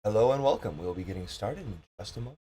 Hello and welcome. We'll be getting started in just a moment.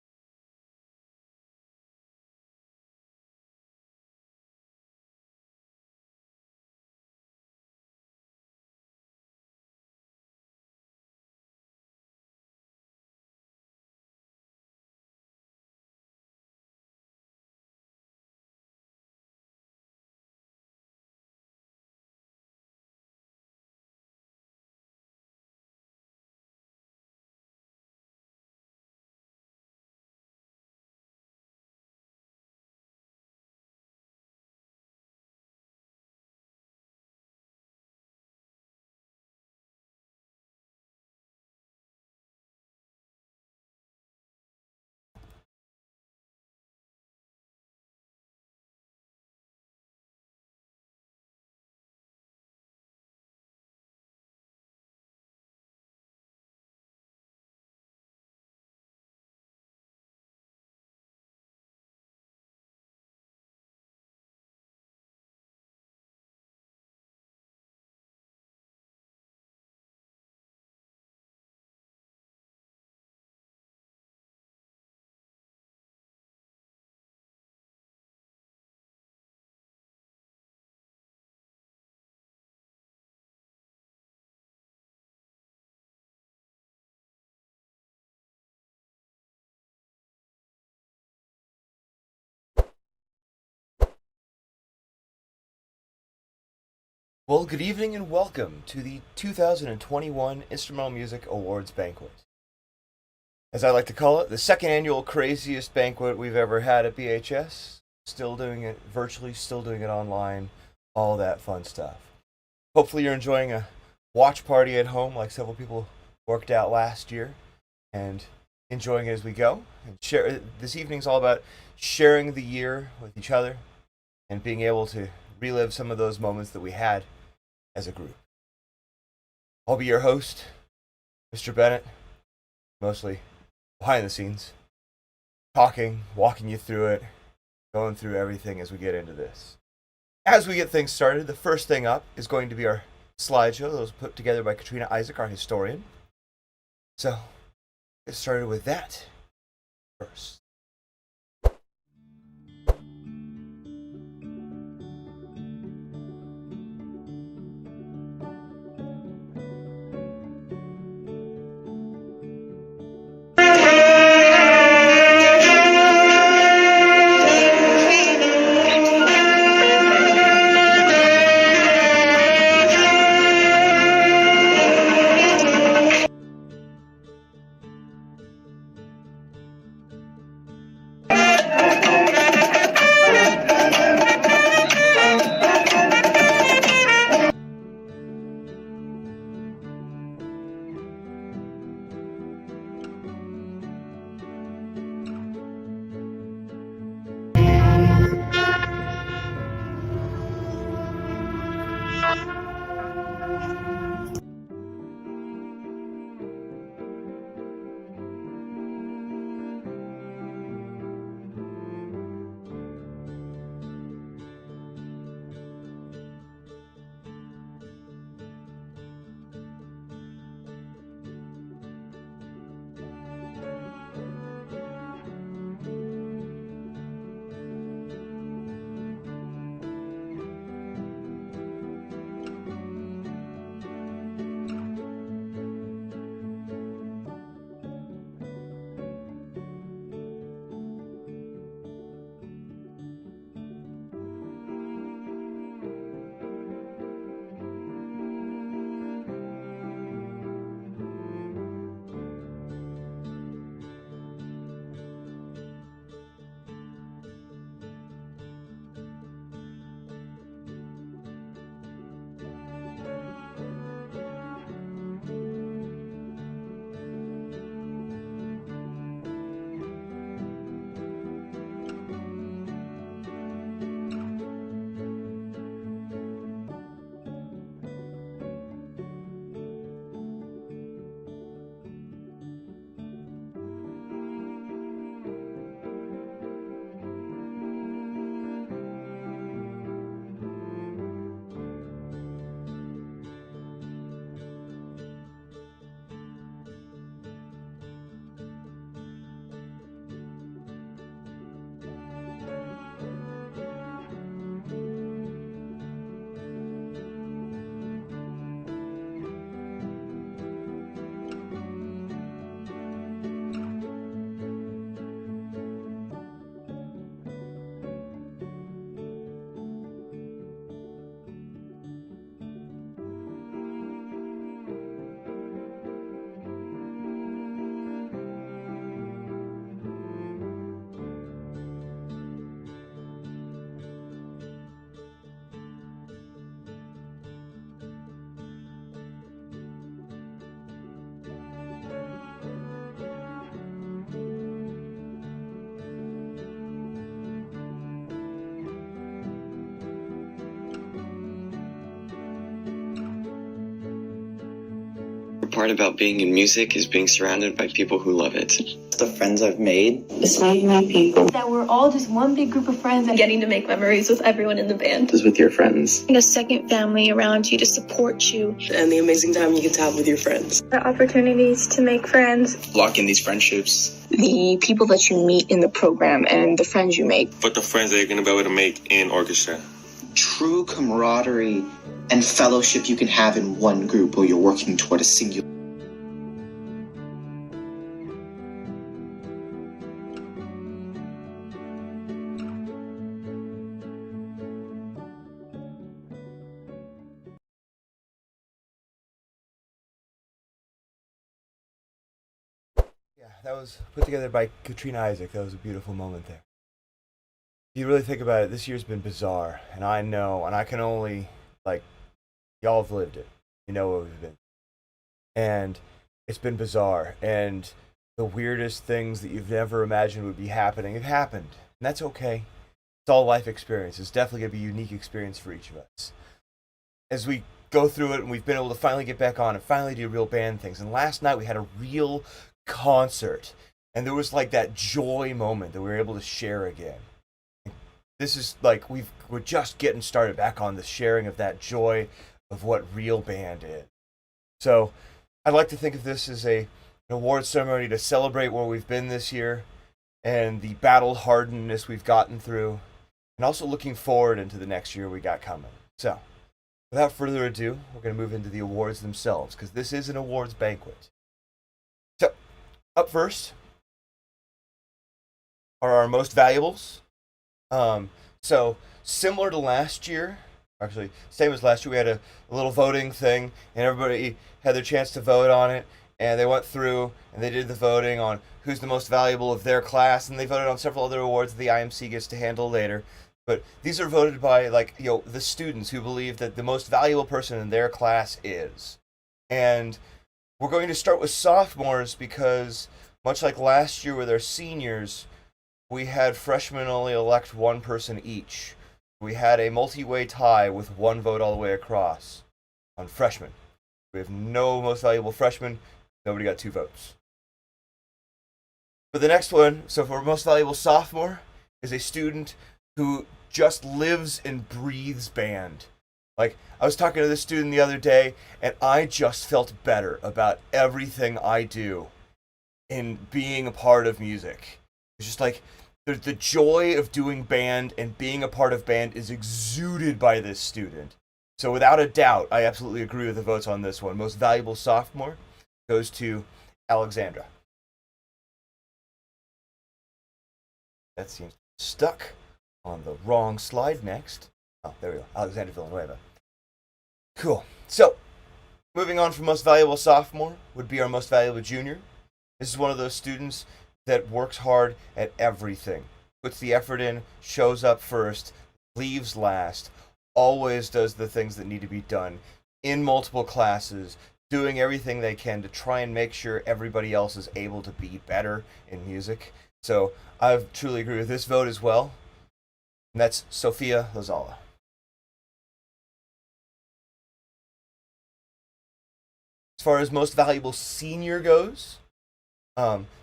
Well, good evening and welcome to the 2021 Instrumental Music Awards Banquet. As I like to call it, the second annual craziest banquet we've ever had at BHS. Still doing it virtually, still doing it online, all that fun stuff. Hopefully you're enjoying a watch party at home like several people worked out last year and enjoying it as we go. And this evening's all about sharing the year with each other and being able to relive some of those moments that we had as a group. I'll be your host, Mr. Bennett, mostly behind the scenes, talking, walking you through it, going through everything as we get into this. As we get things started, the first thing up is going to be our slideshow that was put together by Katrina Isaac, our historian. So, get started with that first. part about being in music is being surrounded by people who love it. The friends I've made. It's meeting people. That we're all just one big group of friends and getting to make memories with everyone in the band. Is with your friends. A second family around you to support you. And the amazing time you get to have with your friends. The opportunities to make friends. Lock in these friendships. The people that you meet in the program and the friends you make. But the friends that you're going to be able to make in orchestra. True camaraderie and fellowship you can have in one group while you're working toward a singular. Yeah, that was put together by Katrina Isaac. That was a beautiful moment there. If you really think about it, this year's been bizarre, and I know, and I can only, y'all have lived it. You know what we've been. And it's been bizarre, and the weirdest things that you've never imagined would be happening have happened, and that's okay. It's all life experience. It's definitely going to be a unique experience for each of us. As we go through it, and we've been able to finally get back on and finally do real band things, and last night we had a real concert, and there was that joy moment that we were able to share again. This is we're just getting started back on the sharing of that joy of what real band is. So I'd like to think of this as an award ceremony to celebrate where we've been this year and the battle-hardenedness we've gotten through, and also looking forward into the next year we got coming. So without further ado, we're going to move into the awards themselves, because this is an awards banquet. So up first are our most valuables. So similar to last year, actually same as last year, we had a little voting thing, and everybody had their chance to vote on it, and they went through and they did the voting on who's the most valuable of their class, and they voted on several other awards that the IMC gets to handle later. But these are voted by the students who believe that the most valuable person in their class is. And we're going to start with sophomores because, much like last year with our seniors, we had freshmen only elect one person each. We had a multi-way tie with one vote all the way across on freshmen. We have no most valuable freshman. Nobody got 2 votes. For the next one, so for most valuable sophomore, is a student who just lives and breathes band. I was talking to this student the other day, and I just felt better about everything I do in being a part of music. It's just the joy of doing band and being a part of band is exuded by this student. So without a doubt, I absolutely agree with the votes on this one. Most valuable sophomore goes to Alexandra. That seems stuck on the wrong slide next. Oh, there we go. Alexandra Villanova. Cool. So, moving on from most valuable sophomore would be our most valuable junior. This is one of those students that works hard at everything, puts the effort in, shows up first, leaves last, always does the things that need to be done in multiple classes, doing everything they can to try and make sure everybody else is able to be better in music. So I truly agree with this vote as well, and that's Sophia Lozala. As far as most valuable senior goes,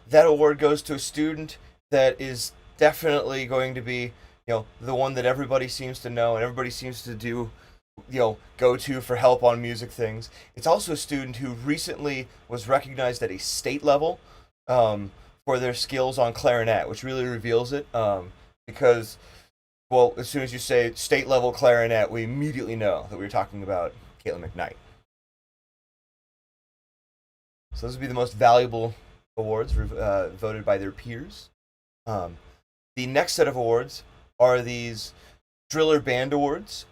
that award goes to a student that is definitely going to be, the one that everybody seems to know and everybody seems to do, go to for help on music things. It's also a student who recently was recognized at a state level for their skills on clarinet, which really reveals it, because, as soon as you say state level clarinet, we immediately know that we're talking about Caitlin Mcknight. So those would be the most valuable awards voted by their peers. The next set of awards are these Driller Band Awards.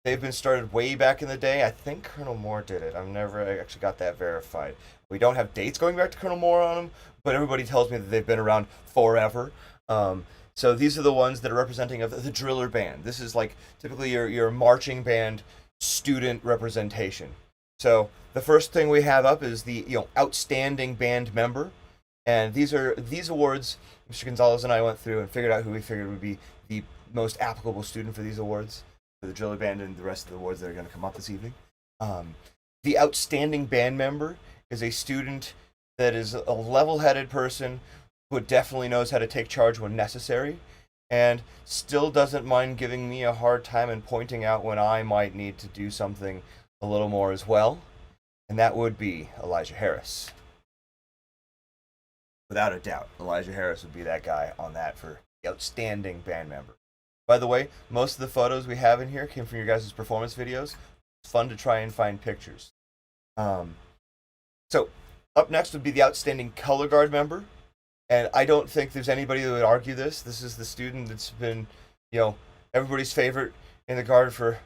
They've been started way back in the day. I think Colonel Moore did it. I've never actually got that verified. We don't have dates going back to Colonel Moore on them, but everybody tells me that they've been around forever. So these are the ones that are representing of the Driller Band. This is typically your marching band student representation. So the first thing we have up is the outstanding band member, and these awards. Mr. Gonzalez and I went through and figured out who we figured would be the most applicable student for these awards, for the Driller Band and the rest of the awards that are going to come up this evening. The outstanding band member is a student that is a level-headed person who definitely knows how to take charge when necessary, and still doesn't mind giving me a hard time and pointing out when I might need to do something a little more as well. And that would be Aleja Harris. Without a doubt, Aleja Harris would be that guy on that for the outstanding band member. By the way, most of the photos we have in here came from your guys' performance videos. It's fun to try and find pictures. So, up next would be the outstanding color guard member. And I don't think there's anybody that would argue this. This is the student that's been, everybody's favorite in the guard for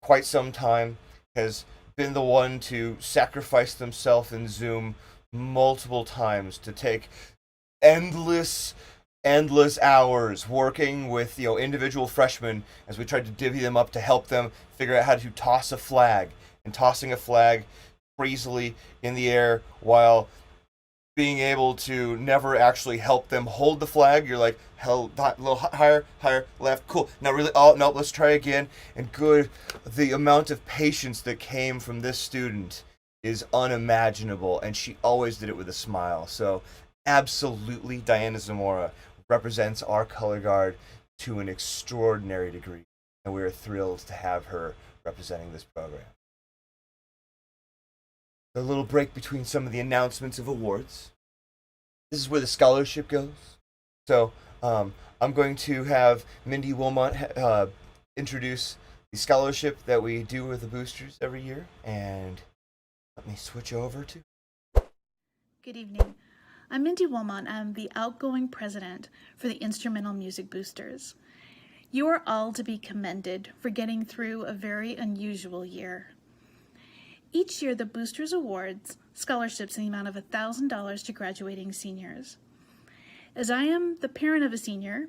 quite some time, has been the one to sacrifice themselves in Zoom multiple times to take endless hours working with individual freshmen as we tried to divvy them up to help them figure out how to toss a flag, and tossing a flag crazily in the air while being able to never actually help them hold the flag. You're like, held a little higher, left, cool. Now really, oh no, let's try again. And good, the amount of patience that came from this student is unimaginable, and she always did it with a smile. So absolutely, Diane Zamora represents our color guard to an extraordinary degree, and we are thrilled to have her representing this program. A little break between some of the announcements of awards. This is where the scholarship goes. So I'm going to have Mindy Wilmott introduce the scholarship that we do with the boosters every year. And let me switch over to... Good evening. I'm Mindy Wilmott. I'm the outgoing president for the Instrumental Music Boosters. You are all to be commended for getting through a very unusual year. Each year, the Boosters awards scholarships in the amount of $1,000 to graduating seniors. As I am the parent of a senior,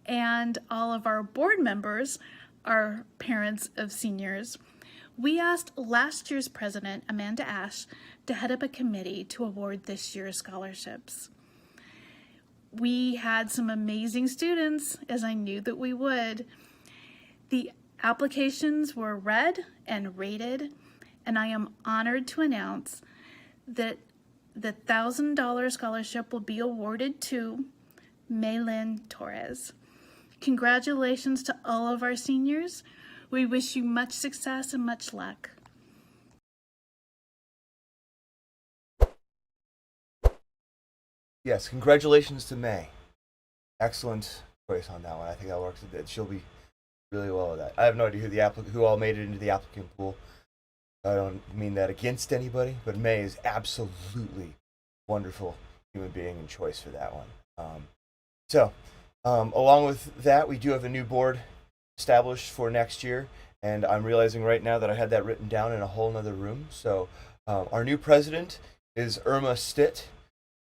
and all of our board members are parents of seniors, we asked last year's president, Amanda Ash, to head up a committee to award this year's scholarships. We had some amazing students, as I knew that we would. The applications were read and rated, and I am honored to announce that the $1,000 scholarship will be awarded to Maylin Torres. Congratulations to all of our seniors. We wish you much success and much luck. Yes, congratulations to May. Excellent choice on that one. I think that works. She'll be really well with that. I have no idea who all made it into the applicant pool. I don't mean that against anybody, but May is absolutely wonderful human being and choice for that one. Along with that, we do have a new board established for next year, and I'm realizing right now that I had that written down in a whole nother room. So our new president is Irma Stitt,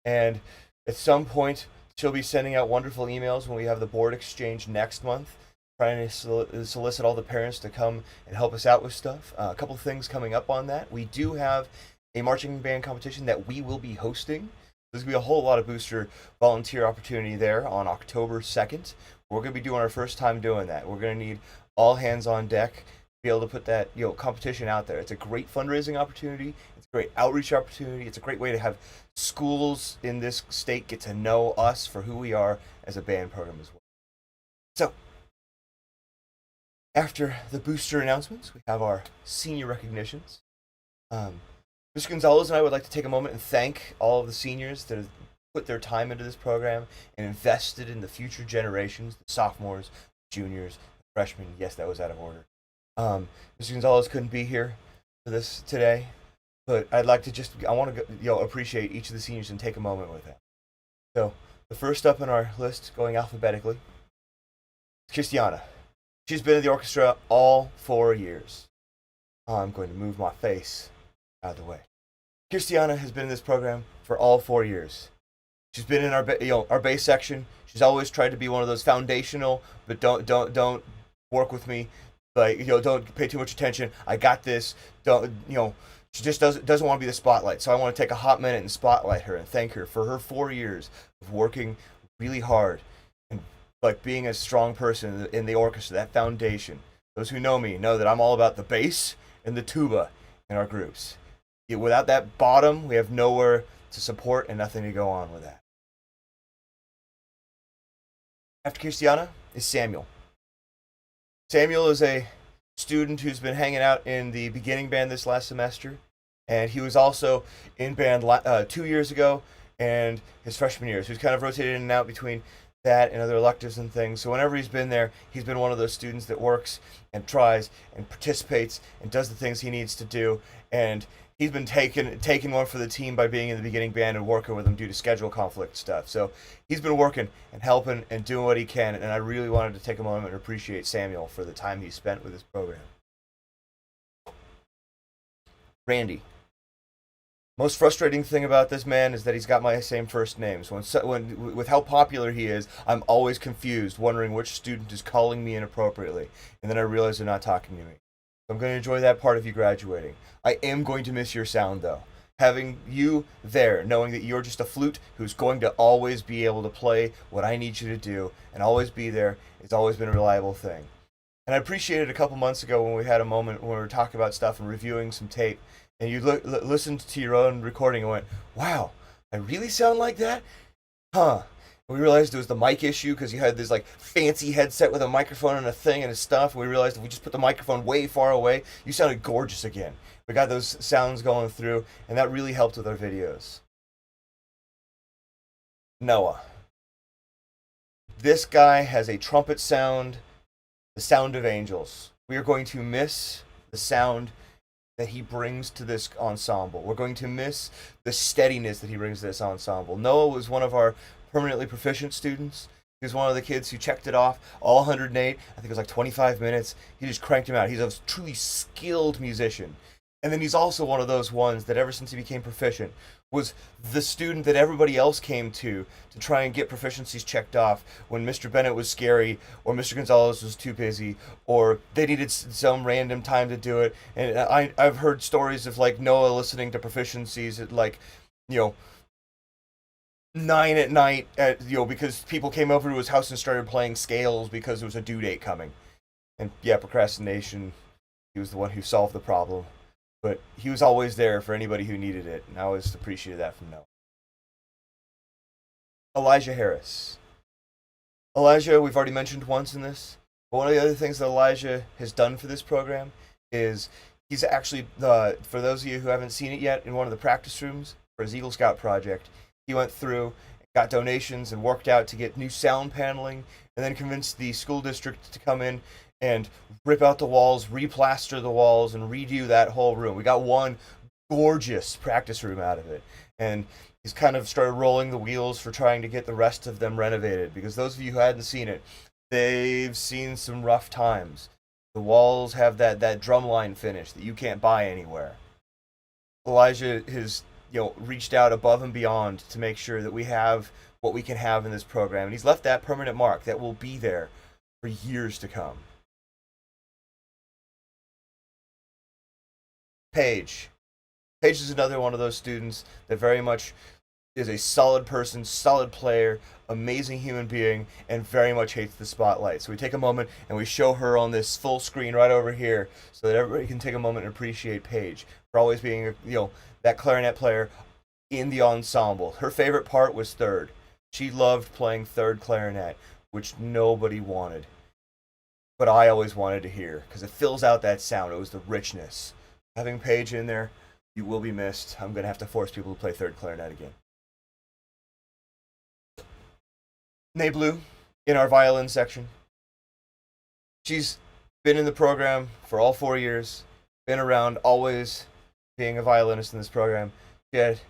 and at some point she'll be sending out wonderful emails when we have the board exchange next month, trying to solicit all the parents to come and help us out with stuff. A couple things coming up on that. We do have a marching band competition that we will be hosting. There's going to be a whole lot of booster volunteer opportunity there on October 2nd. We're going to be doing our first time doing that. We're going to need all hands on deck to be able to put that competition out there. It's a great fundraising opportunity. It's a great outreach opportunity. It's a great way to have schools in this state get to know us for who we are as a band program as well. So, after the booster announcements, we have our senior recognitions. Mr. Gonzalez and I would like to take a moment and thank all of the seniors that have put their time into this program and invested in the future generations, the sophomores, juniors, the freshmen. Yes, that was out of order. Mr. Gonzalez couldn't be here for this today, but I'd like to I want to appreciate each of the seniors and take a moment with them. So, the first up on our list, going alphabetically, is Christiana. She's been in the orchestra all 4 years. I'm going to move my face out of the way. Christiana has been in this program for all 4 years. She's been in our bass section. She's always tried to be one of those foundational, but don't work with me. Like, don't pay too much attention. I got this. She just doesn't want to be the spotlight. So I want to take a hot minute and spotlight her and thank her for her 4 years of working really hard and being a strong person in the orchestra, that foundation. Those who know me know that I'm all about the bass and the tuba in our groups. Without that bottom, we have nowhere to support and nothing to go on with that. After Christiana is Samuel. Samuel is a student who's been hanging out in the beginning band this last semester, and he was also in band 2 years ago and his freshman year. So he's kind of rotated in and out between that and other electives and things. So whenever he's been there, he's been one of those students that works and tries and participates and does the things he needs to do. And he's been taking one for the team by being in the beginning band and working with them due to schedule conflict stuff. So he's been working and helping and doing what he can. And I really wanted to take a moment and appreciate Samuel for the time he spent with this program. Randy. Most frustrating thing about this man is that he's got my same first name. So with how popular he is, I'm always confused, wondering which student is calling me inappropriately. And then I realize they're not talking to me. So I'm going to enjoy that part of you graduating. I am going to miss your sound, though. Having you there, knowing that you're just a flute who's going to always be able to play what I need you to do and always be there, it's always been a reliable thing. And I appreciated a couple months ago when we had a moment when we were talking about stuff and reviewing some tape, and you listened to your own recording and went, wow, I really sound like that? Huh. And we realized it was the mic issue because you had this like fancy headset with a microphone and a thing and stuff. And we realized if we just put the microphone way far away, you sounded gorgeous again. We got those sounds going through, and that really helped with our videos. Noah. This guy has a trumpet sound, the sound of angels. We are going to miss the sound that he brings to this ensemble. We're going to miss the steadiness that he brings to this ensemble. Noah was one of our permanently proficient students. He was one of the kids who checked it off, all 108. I think it was like 25 minutes. He just cranked him out. He's a truly skilled musician. And then he's also one of those ones that ever since he became proficient was the student that everybody else came to try and get proficiencies checked off when Mr. Bennett was scary or Mr. Gonzalez was too busy or they needed some random time to do it. And I've heard stories of like Noah listening to proficiencies at like, 9 at night because people came over to his house and started playing scales because there was a due date coming. And yeah, procrastination, he was the one who solved the problem. But he was always there for anybody who needed it, and I always appreciated that from Noah. Aleja Harris. Aleja, we've already mentioned once in this, but one of the other things that Aleja has done for this program is he's actually, for those of you who haven't seen it yet, in one of the practice rooms for his Eagle Scout project, he went through, got donations, and worked out to get new sound paneling, and then convinced the school district to come in and rip out the walls, replaster the walls, and redo that whole room. We got one gorgeous practice room out of it. And he's kind of started rolling the wheels for trying to get the rest of them renovated. Because those of you who hadn't seen it, they've seen some rough times. The walls have that drumline finish that you can't buy anywhere. Aleja has reached out above and beyond to make sure that we have what we can have in this program. And he's left that permanent mark that will be there for years to come. Paige. Paige is another one of those students that very much is a solid person, solid player, amazing human being, and very much hates the spotlight. So we take a moment and we show her on this full screen right over here so that everybody can take a moment and appreciate Paige for always being, that clarinet player in the ensemble. Her favorite part was third. She loved playing third clarinet, which nobody wanted. But I always wanted to hear because it fills out that sound. It was the richness. Having Paige in there, you will be missed. I'm going to have to force people to play third clarinet again. Nay Blue, in our violin section. She's been in the program for all 4 years, been around, always being a violinist in this program. She had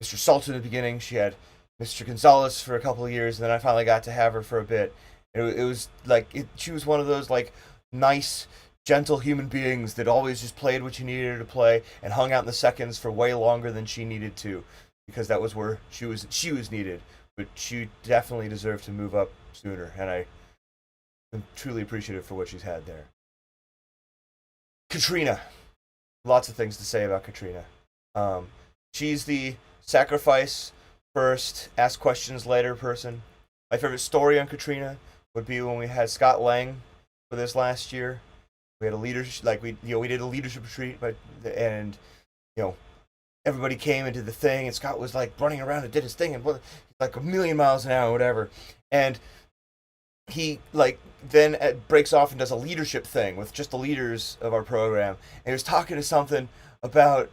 Mr. Salt in the beginning, she had Mr. Gonzalez for a couple of years, and then I finally got to have her for a bit. It was like, she was one of those like nice, gentle human beings that always just played what you needed her to play and hung out in the seconds for way longer than she needed to, because that was where she was needed. But she definitely deserved to move up sooner, and I'm truly appreciative for what she's had there. Katrina. Lots of things to say about Katrina. She's the sacrifice first, ask questions later person. My favorite story on Katrina would be when we had Scott Lang for this last year. We had a leadership, we did a leadership retreat, and everybody came into the thing, and Scott was like running around and did his thing, and like a million miles an hour or whatever. And he like then breaks off and does a leadership thing with just the leaders of our program. And he was talking to something about,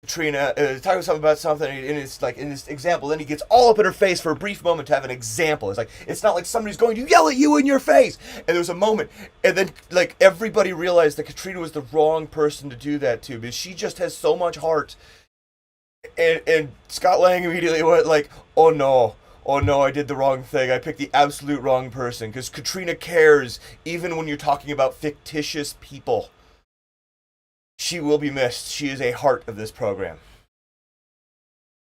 Katrina, talking about something, and it's like in this example, then he gets all up in her face for a brief moment to have an example. It's not like somebody's going to yell at you in your face. And there was a moment, and then like everybody realized that Katrina was the wrong person to do that to, because she just has so much heart. And Scott Lang immediately went like, oh no, I did the wrong thing. I picked the absolute wrong person, because Katrina cares even when you're talking about fictitious people. She will be missed. She is a heart of this program.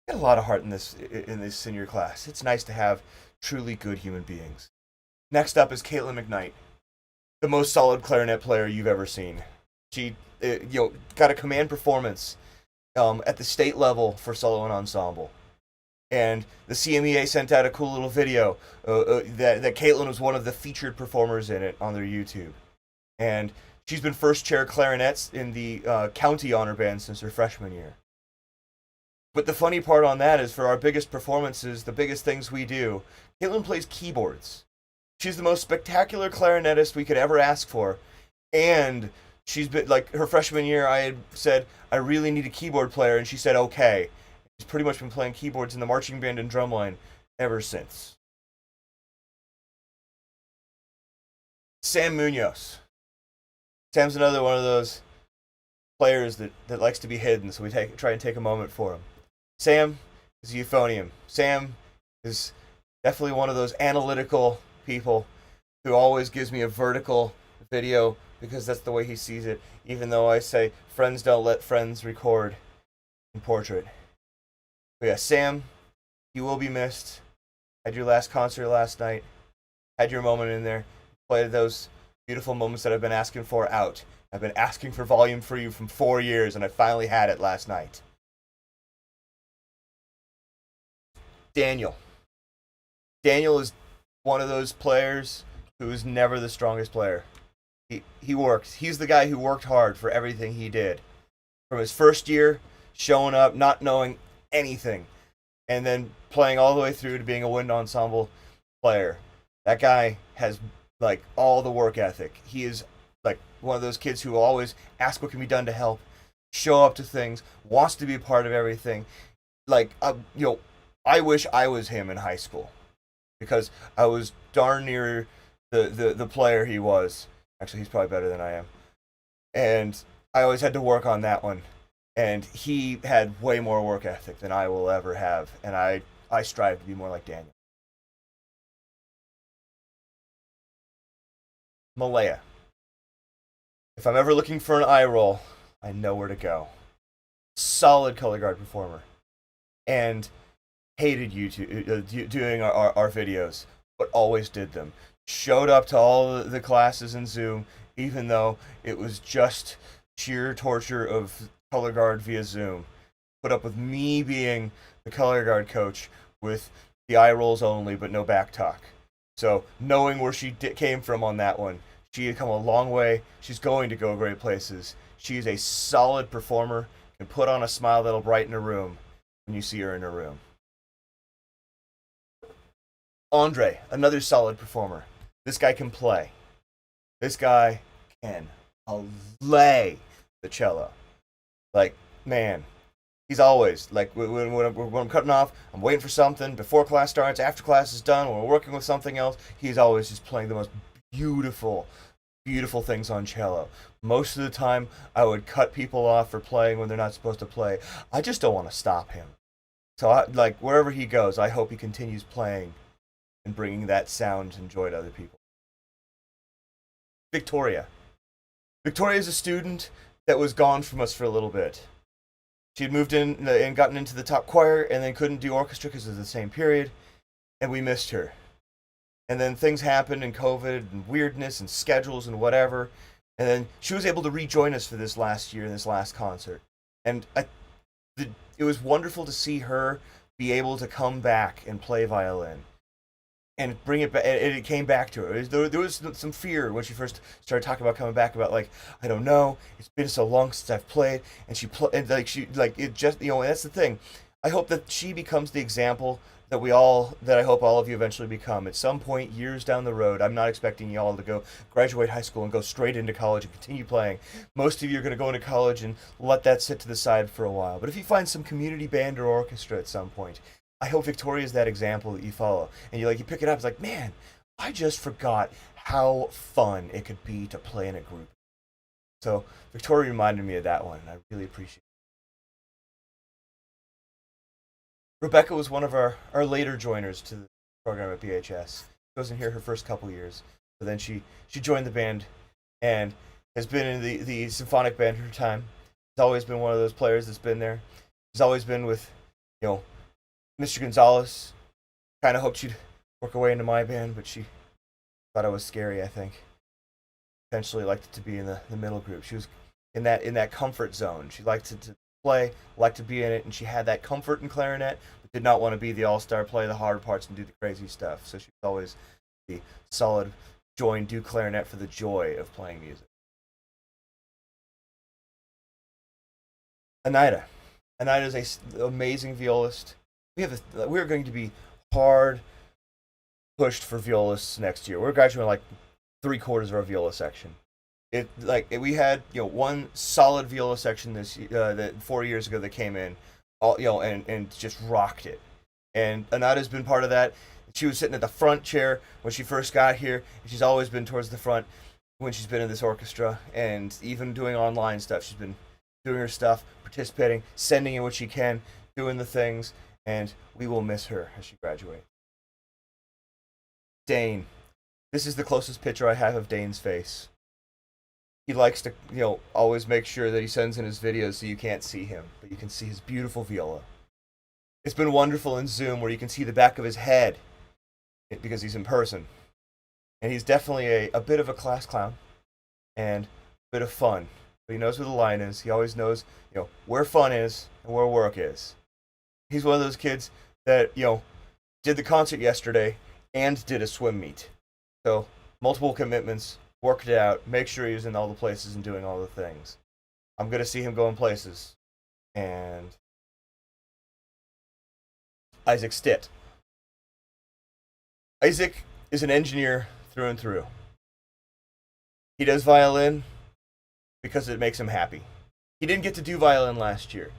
Got a lot of heart in this senior class. It's nice to have truly good human beings. Next up is Caitlin Mcknight, the most solid clarinet player you've ever seen. She got a command performance at the state level for solo and ensemble. And the CMEA sent out a cool little video that Caitlin was one of the featured performers in it on their YouTube. And she's been first chair clarinets in the county honor band since her freshman year. But the funny part on that is, for our biggest performances, the biggest things we do, Caitlin plays keyboards. She's the most spectacular clarinetist we could ever ask for. And she's been, like, her freshman year, I had said, I really need a keyboard player, and she said, okay. She's pretty much been playing keyboards in the marching band and drumline ever since. Sam Munoz. Sam's another one of those players that likes to be hidden, so we try and take a moment for him. Sam is a euphonium. Sam is definitely one of those analytical people who always gives me a vertical video, because that's the way he sees it, even though I say friends don't let friends record in portrait. But yeah, Sam, you will be missed. Had your last concert last night. Had your moment in there. Played those beautiful moments that I've been asking for out. I've been asking for volume for you from 4 years, and I finally had it last night. Daniel. Daniel is one of those players who is never the strongest player. He works. He's the guy who worked hard for everything he did. From his first year, showing up, not knowing anything, and then playing all the way through to being a wind ensemble player. That guy has like all the work ethic. He is like one of those kids who always ask what can be done to help, show up to things, wants to be a part of everything. Like, I wish I was him in high school, because I was darn near the player he was. Actually, he's probably better than I am. And I always had to work on that one. And he had way more work ethic than I will ever have. And I strive to be more like Daniel. Malaya. If I'm ever looking for an eye roll, I know where to go. Solid color guard performer. And hated YouTube, doing our videos, but always did them. Showed up to all the classes in Zoom, even though it was just sheer torture of color guard via Zoom. Put up with me being the color guard coach with the eye rolls only, but no back talk. So knowing where she came from on that one, she had come a long way. She's going to go great places. She's a solid performer, can put on a smile that'll brighten a room when you see her in her room. Andre, another solid performer. This guy can play. This guy can lay the cello. Like, man, he's always, like, when I'm cutting off, I'm waiting for something, before class starts, after class is done, when we're working with something else, he's always just playing the most beautiful things on cello. Most of the time, I would cut people off for playing when they're not supposed to play. I just don't want to stop him. So, wherever he goes, I hope he continues playing and bringing that sound and joy to other people. Victoria. Victoria is a student that was gone from us for a little bit. She had moved in and gotten into the top choir, and then couldn't do orchestra because of the same period, and we missed her. And then things happened, and COVID, and weirdness, and schedules, and whatever, and then she was able to rejoin us for this last year, this last concert. And it was wonderful to see her be able to come back and play violin. and bring it back. And it came back to her. There was some fear when she first started talking about coming back. About like, I don't know. It's been so long since I've played, and and it just, and that's the thing. I hope that she becomes the example that I hope all of you eventually become. At some point, years down the road, I'm not expecting you all to go graduate high school and go straight into college and continue playing. Most of you are going to go into college and let that sit to the side for a while. But if you find some community band or orchestra at some point, I hope Victoria is that example that you follow. And you pick it up, it's like, man, I just forgot how fun it could be to play in a group. So Victoria reminded me of that one, and I really appreciate it. Rebecca was one of our later joiners to the program at BHS. She wasn't here her first couple years. But then she joined the band and has been in the symphonic band her time. She's always been one of those players that's been there. She's always been with, Mr. Gonzalez. Kind of hoped she'd work her way into my band, but she thought I was scary, I think. Eventually liked to be in the middle group. She was in that comfort zone. She liked to play, liked to be in it, and she had that comfort in clarinet, but did not want to be the all-star, play the hard parts, and do the crazy stuff. So she was always the solid join, do clarinet for the joy of playing music. Anida is an amazing violist. We're going to be hard pushed for violists next year. We're graduating like 3/4 of our viola section. We had one solid viola section this that 4 years ago that came in, and just rocked it. And Anida's been part of that. She was sitting at the front chair when she first got here, and she's always been towards the front when she's been in this orchestra, and even doing online stuff. She's been doing her stuff, participating, sending in what she can, doing the things, and we will miss her as she graduates. Dane. This is the closest picture I have of Dane's face. He likes to, always make sure that he sends in his videos so you can't see him, but you can see his beautiful viola. It's been wonderful in Zoom where you can see the back of his head because he's in person. And he's definitely a bit of a class clown and a bit of fun. But he knows where the line is. He always knows, where fun is and where work is. He's one of those kids that, did the concert yesterday and did a swim meet. So, multiple commitments, worked it out, make sure he was in all the places and doing all the things. I'm going to see him going places. And Isaac Stitt. Isaac is an engineer through and through. He does violin because it makes him happy. He didn't get to do violin last year.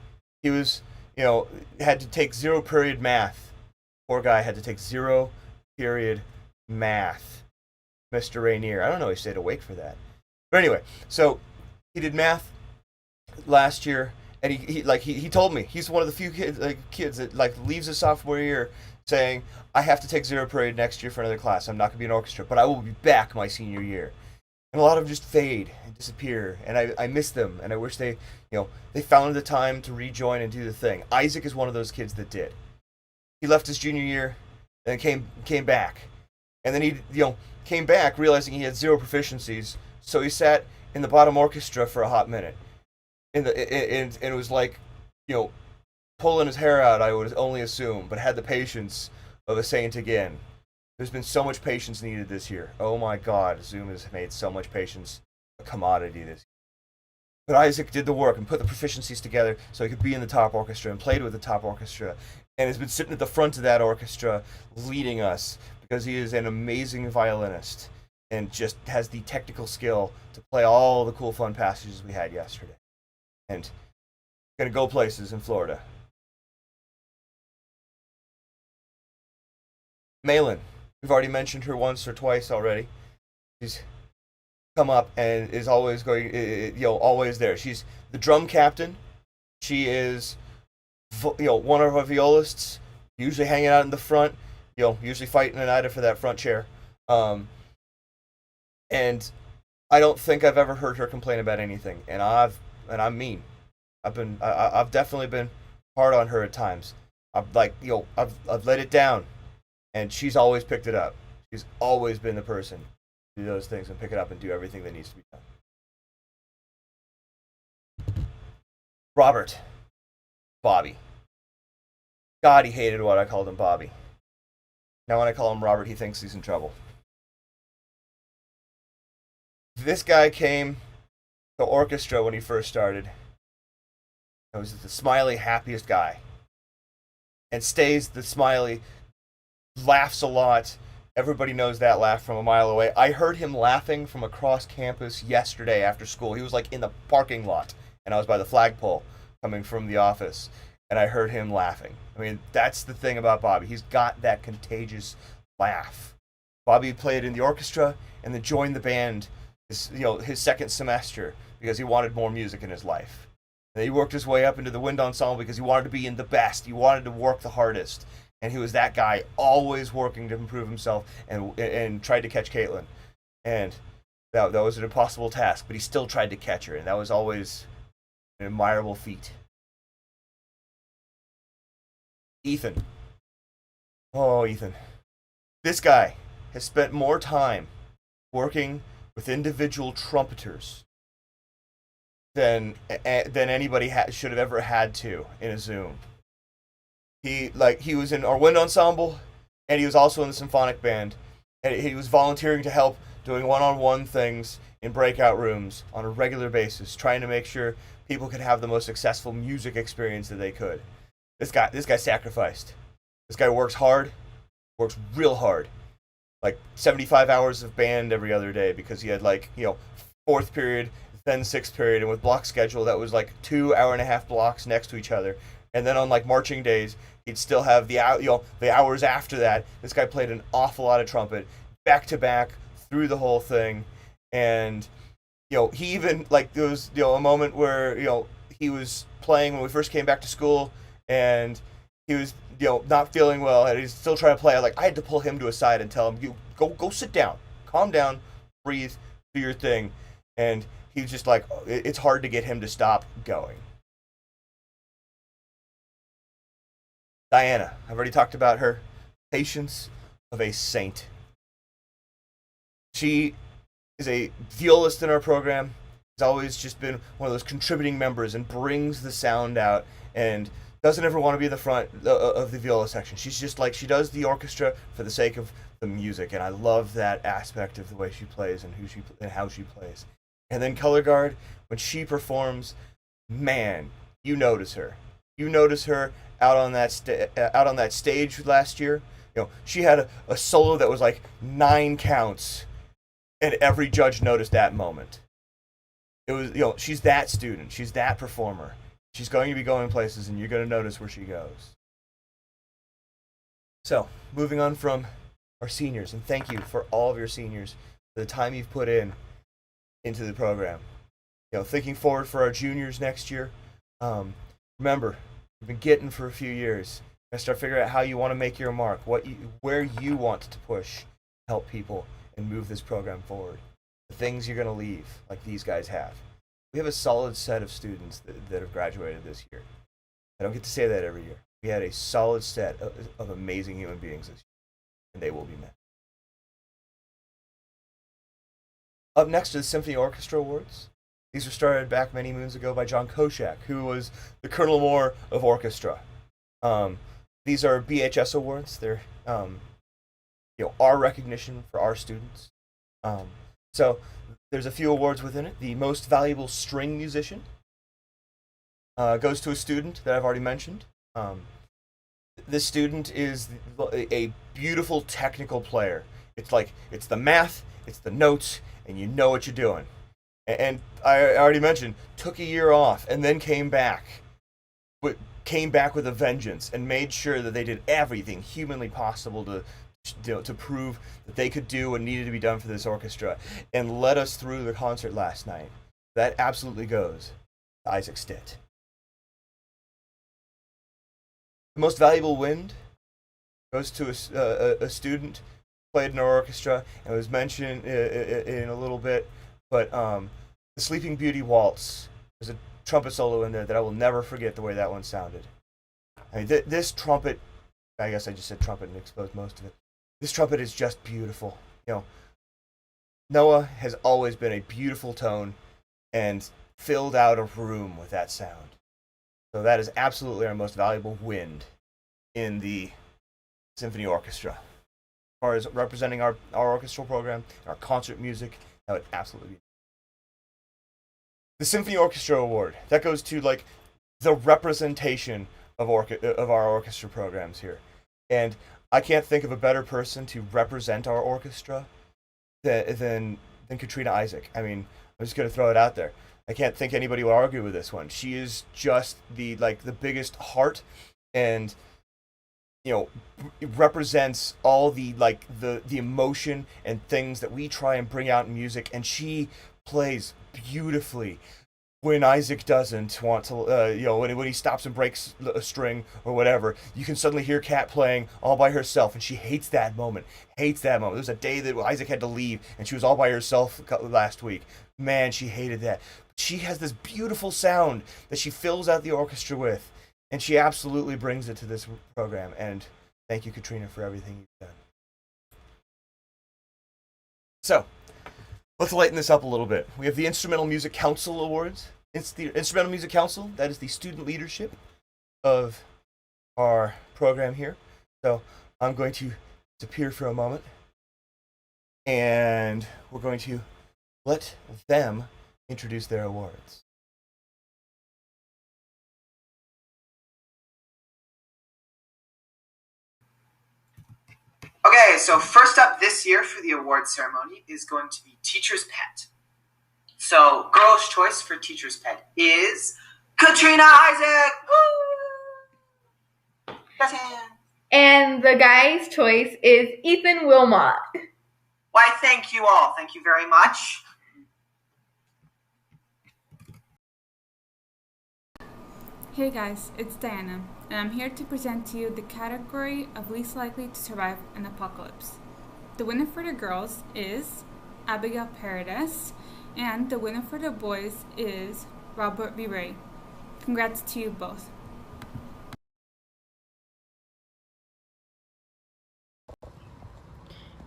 He was, had to take 0 period math. Poor guy had to take 0 period math. Mr. Rainier. I don't know, he stayed awake for that. But anyway, so he did math last year, and he told me he's one of the few kids that leaves his sophomore year saying, I have to take 0 period next year for another class. I'm not going to be an orchestra, but I will be back my senior year. And a lot of them just fade and disappear, and I miss them, and I wish they found the time to rejoin and do the thing. Isaac is one of those kids that did. He left his junior year, and came back. And then he, came back realizing he had 0 proficiencies, so he sat in the bottom orchestra for a hot minute. And it was like, pulling his hair out, I would only assume, but had the patience of a saint again. There's been so much patience needed this year. Oh my God, Zoom has made so much patience a commodity this year. But Isaac did the work and put the proficiencies together so he could be in the top orchestra and played with the top orchestra. And has been sitting at the front of that orchestra leading us because he is an amazing violinist and just has the technical skill to play all the cool, fun passages we had yesterday. And going to go places in Florida. Malin. We've already mentioned her once or twice already. She's come up and is always always there. She's the drum captain. She is, one of our violists, usually hanging out in the front, usually fighting Anida for that front chair. And I don't think I've ever heard her complain about anything. And I'm mean. I've definitely been hard on her at times. I've let it down. And she's always picked it up. She's always been the person to do those things and pick it up and do everything that needs to be done. Robert. Bobby. God, he hated what I called him Bobby. Now when I call him Robert, he thinks he's in trouble. This guy came to Orchestra when he first started. He was the smiley, happiest guy. And stays the smiley, laughs a lot. Everybody knows that laugh from a mile away. I heard him laughing from across campus yesterday after school. He was like in the parking lot, and I was by the flagpole coming from the office, and I heard him laughing. I mean, that's the thing about Bobby. He's got that contagious laugh. Bobby played in the orchestra and then joined the band his second semester because he wanted more music in his life. And he worked his way up into the wind ensemble because he wanted to be in the best. He wanted to work the hardest. And he was that guy, always working to improve himself and tried to catch Caitlin. And that was an impossible task, but he still tried to catch her, and that was always an admirable feat. Ethan. Oh, Ethan. This guy has spent more time working with individual trumpeters than anybody should have ever had to in a Zoom. He was in our wind ensemble, and he was also in the symphonic band, and he was volunteering to help doing one-on-one things in breakout rooms on a regular basis, trying to make sure people could have the most successful music experience that they could. This guy sacrificed. This guy works hard, works real hard, like 75 hours of band every other day because he had fourth period, then sixth period, and with block schedule that was like 2 hour-and-a-half blocks next to each other. And then on marching days, he'd still have the hours after that. This guy played an awful lot of trumpet, back to back, through the whole thing. And he even there was a moment where he was playing when we first came back to school, and he was not feeling well, and he's still trying to play. I had to pull him to a side and tell him, "You go sit down, calm down, breathe, do your thing." And he was just it's hard to get him to stop going. Diana, I've already talked about her. Patience of a saint. She is a violist in our program. Has always just been one of those contributing members and brings the sound out and doesn't ever want to be the front of the viola section. She's just she does the orchestra for the sake of the music, and I love that aspect of the way she plays and how she plays. And then color guard, when she performs, man, you notice her. You notice her out on that stage last year. She had a solo that was 9 counts, and every judge noticed that moment. It was she's that student, she's that performer. She's going to be going places, and you're going to notice where she goes. So, moving on from our seniors, and thank you for all of your seniors for the time you've put into the program. Thinking forward for our juniors next year. Remember, you've been getting for a few years. You gotta start figuring out how you want to make your mark, where you want to push, help people, and move this program forward. The things you're going to leave, like these guys have. We have a solid set of students that have graduated this year. I don't get to say that every year. We had a solid set of amazing human beings this year, and they will be met. Up next are the Symphony Orchestra Awards. These were started back many moons ago by John Koshak, who was the Colonel Moore of orchestra. These are BHS awards. They're our recognition for our students. So there's a few awards within it. The most valuable string musician goes to a student that I've already mentioned. This student is a beautiful technical player. It's the math, it's the notes, and you know what you're doing. And I already mentioned, took a year off and then came back with a vengeance and made sure that they did everything humanly possible to prove that they could do what needed to be done for this orchestra, and led us through the concert last night. That absolutely goes to Isaac Stitt. The most valuable wind goes to a student who played in our orchestra and was mentioned in a little bit, but the Sleeping Beauty Waltz, there's a trumpet solo in there that I will never forget the way that one sounded. I mean, this trumpet, I guess I just said trumpet and exposed most of it. This trumpet is just beautiful. Noah has always been a beautiful tone and filled out a room with that sound. So that is absolutely our most valuable wind in the symphony orchestra. far as representing our orchestral program, our concert music, that would absolutely be. The Symphony Orchestra Award, that goes to like the representation of our orchestra programs here. And I can't think of a better person to represent our orchestra than Katrina Isaac. I mean, I'm just going to throw it out there. I can't think anybody would argue with this one. She is just the biggest heart, and represents all the emotion and things that we try and bring out in music, and she plays beautifully. When Isaac doesn't want to, when he stops and breaks a string or whatever, you can suddenly hear Kat playing all by herself, and she hates that moment. There was a day that Isaac had to leave, and she was all by herself last week. Man, she hated that. She has this beautiful sound that she fills out the orchestra with, and she absolutely brings it to this program. And thank you, Katrina, for everything you've done. So, let's lighten this up a little bit. We have the Instrumental Music Council Awards. It's the Instrumental Music Council. That is the student leadership of our program here. So I'm going to disappear for a moment, and we're going to let them introduce their awards. Okay, so first up this year for the award ceremony is going to be Teacher's Pet. So, girl's choice for Teacher's Pet is Katrina Isaac! Woo! And the guy's choice is Ethan Wilmott. Why, thank you all. Thank you very much. Hey guys, it's Diana, and I'm here to present to you the category of least likely to survive an apocalypse. The winner for the girls is Aleja Harris, and the winner for the boys is Robert B. Ray. Congrats to you both.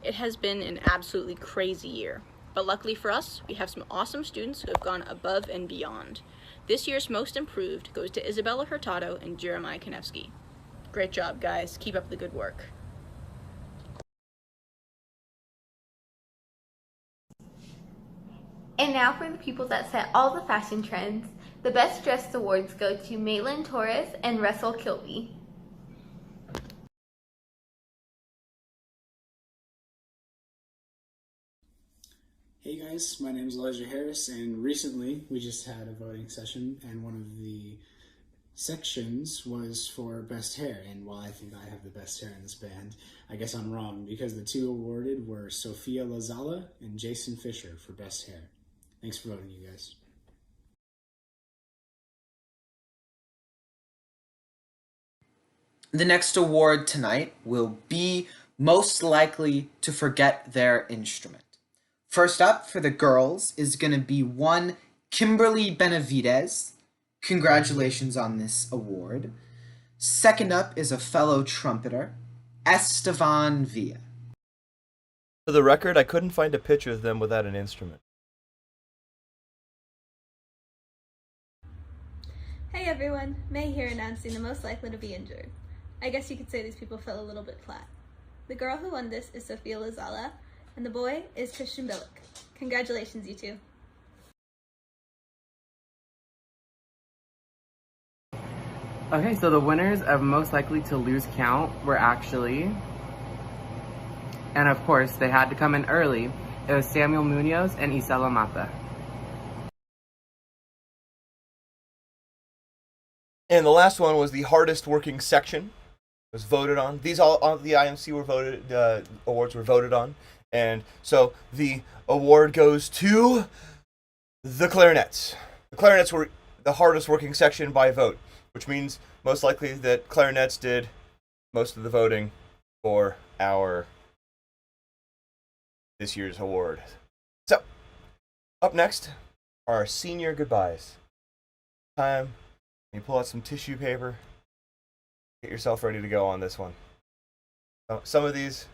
It has been an absolutely crazy year, but luckily for us, we have some awesome students who have gone above and beyond. This year's Most Improved goes to Isabella Hurtado and Jeremiah Konevsky. Great job, guys. Keep up the good work. And now for the people that set all the fashion trends. The Best Dressed Awards go to Maitland Torres and Russell Kilby. Hey guys, my name is Aleja Harris, and recently we just had a voting session, and one of the sections was for best hair. And while I think I have the best hair in this band, I guess I'm wrong, because the two awarded were Sophia Lazala and Jason Fisher for best hair. Thanks for voting, you guys. The next award tonight will be Most Likely to Forget Their Instrument. First up for the girls is going to be one Kimberly Benavides. Congratulations on this award. Second up is a fellow trumpeter, Estevan Villa. For the record, I couldn't find a picture of them without an instrument. Hey everyone, May here announcing the most likely to be injured. I guess you could say these people fell a little bit flat. The girl who won this is Sophia Lazala, and the boy is Christian Billick. Congratulations, you two. Okay, so the winners of Most Likely to Lose Count were actually, and of course they had to come in early, it was Samuel Munoz and Isela Mata. And the last one was the hardest working section. It was voted on. These all the IMC were voted, awards were voted on. And so the award goes to the clarinets. The clarinets were the hardest working section by vote, which means most likely that clarinets did most of the voting for this year's award. So, up next are our senior goodbyes. Time, you pull out some tissue paper, get yourself ready to go on this one. Some of these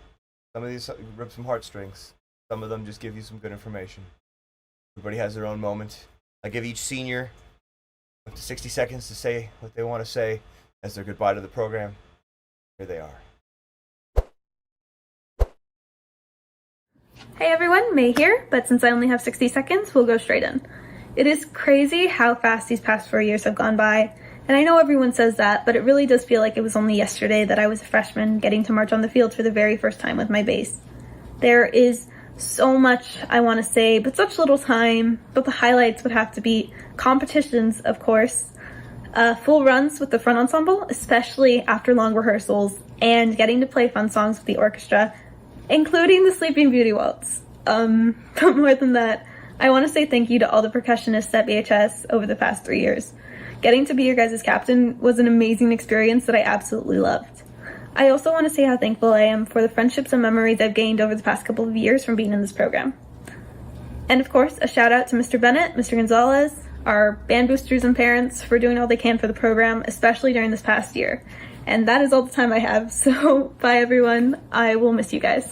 rip some heartstrings. Some of them just give you some good information. Everybody has their own moment. I give each senior up to 60 seconds to say what they want to say as their goodbye to the program. Here they are. Hey everyone, May here, but since I only have 60 seconds, we'll go straight in. It is crazy how fast these past 4 years have gone by, and I know everyone says that, but it really does feel like it was only yesterday that I was a freshman getting to march on the field for the very first time with my bass. There is so much I want to say, but such little time, but the highlights would have to be competitions, of course, full runs with the front ensemble, especially after long rehearsals, and getting to play fun songs with the orchestra, including the Sleeping Beauty Waltz. But more than that, I want to say thank you to all the percussionists at BHS over the past 3 years. Getting to be your guys' captain was an amazing experience that I absolutely loved. I also want to say how thankful I am for the friendships and memories I've gained over the past couple of years from being in this program. And of course, a shout out to Mr. Bennett, Mr. Gonzalez, our band boosters and parents for doing all they can for the program, especially during this past year. And that is all the time I have, so bye everyone. I will miss you guys.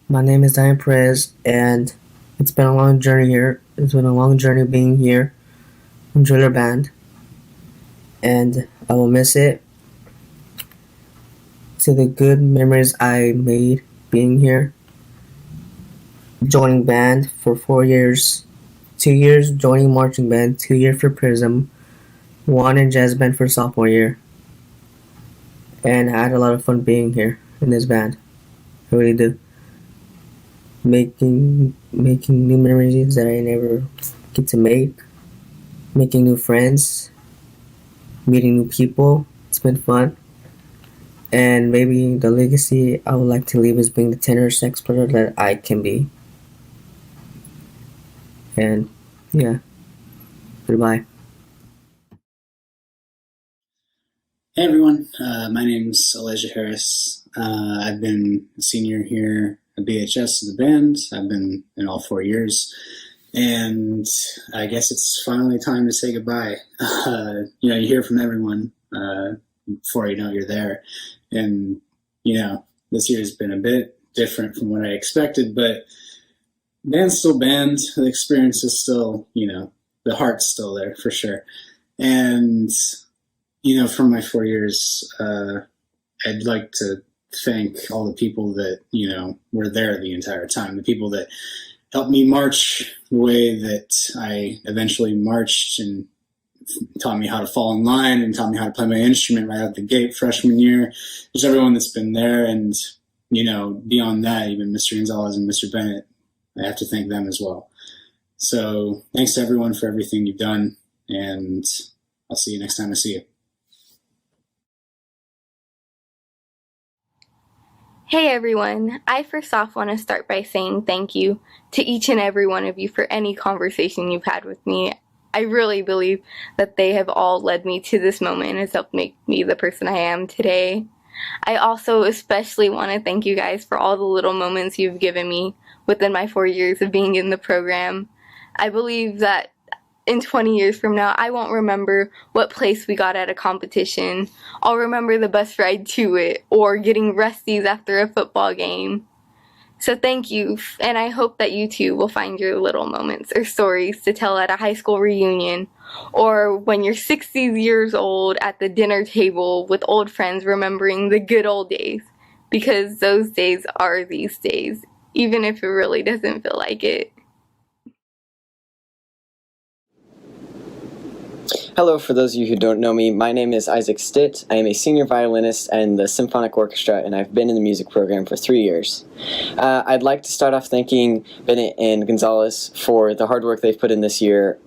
My name is Diane Perez, and it's been a long journey here. It's been a long journey being here in Driller Band, and I will miss it. To the good memories I made being here, joining band for 4 years, 2 years joining marching band, 2 years for Prism, 1 in jazz band for sophomore year, and I had a lot of fun being here in this band. I really do. Making new memories that I never get to make, making new friends, meeting new people. It's been fun. And maybe the legacy I would like to leave is being the tenor sax player that I can be. And yeah, goodbye. Hey everyone, my name's Aleja Harris. I've been a senior here at BHS in the band. I've been in all 4 years, and I guess it's finally time to say goodbye. You hear from everyone before you know you're there, and this year's been a bit different from what I expected, but band's still band. The experience is still, the heart's still there for sure, and from my 4 years, I'd like to thank all the people that, were there the entire time. The people that helped me march the way that I eventually marched and taught me how to fall in line and taught me how to play my instrument right out the gate freshman year. There's everyone that's been there. And, beyond that, even Mr. Gonzalez and Mr. Bennett, I have to thank them as well. So thanks to everyone for everything you've done. And I'll see you next time I see you. Hey everyone, I first off want to start by saying thank you to each and every one of you for any conversation you've had with me. I really believe that they have all led me to this moment and has helped make me the person I am today. I also especially want to thank you guys for all the little moments you've given me within my 4 years of being in the program. I believe that in 20 years from now, I won't remember what place we got at a competition. I'll remember the bus ride to it, or getting rusties after a football game. So thank you, and I hope that you too will find your little moments or stories to tell at a high school reunion, or when you're 60 years old at the dinner table with old friends remembering the good old days, because those days are these days, even if it really doesn't feel like it. Hello, for those of you who don't know me, my name is Isaac Stitt. I am a senior violinist in the Symphonic Orchestra, and I've been in the music program for 3 years. I'd like to start off thanking Bennett and Gonzalez for the hard work they've put in this year.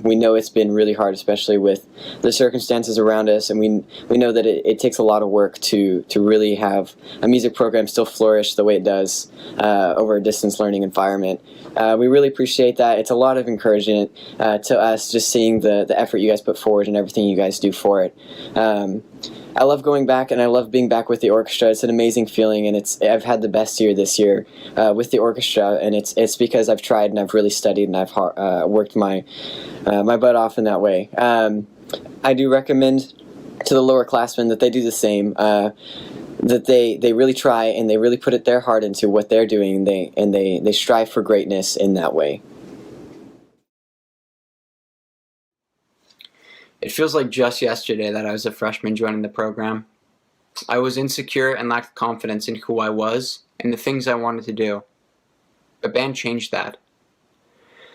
We know it's been really hard, especially with the circumstances around us, and we know that it takes a lot of work to really have a music program still flourish the way it does over a distance learning environment. We really appreciate that. It's a lot of encouragement to us, just seeing the effort you guys put forward and everything you guys do for it. I love going back, and I love being back with the orchestra. It's an amazing feeling, and I've had the best year this year with the orchestra, and it's because I've tried and I've really studied and I've worked my butt off in that way. I do recommend to the lower classmen that they do the same. That they really try and they really put their heart into what they're doing. They strive for greatness in that way. It feels like just yesterday that I was a freshman joining the program. I was insecure and lacked confidence in who I was and the things I wanted to do. But band changed that.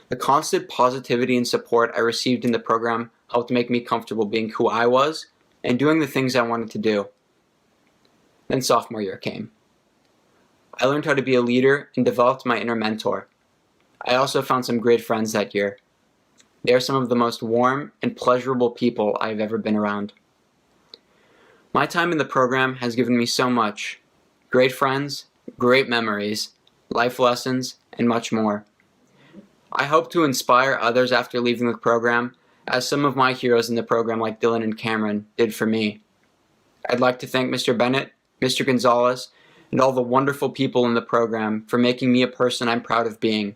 The constant positivity and support I received in the program helped make me comfortable being who I was and doing the things I wanted to do. Then sophomore year came. I learned how to be a leader and developed my inner mentor. I also found some great friends that year. They are some of the most warm and pleasurable people I have ever been around. My time in the program has given me so much. Great friends, great memories, life lessons, and much more. I hope to inspire others after leaving the program, as some of my heroes in the program like Dylan and Cameron did for me. I'd like to thank Mr. Bennett, Mr. Gonzalez, and all the wonderful people in the program for making me a person I'm proud of being.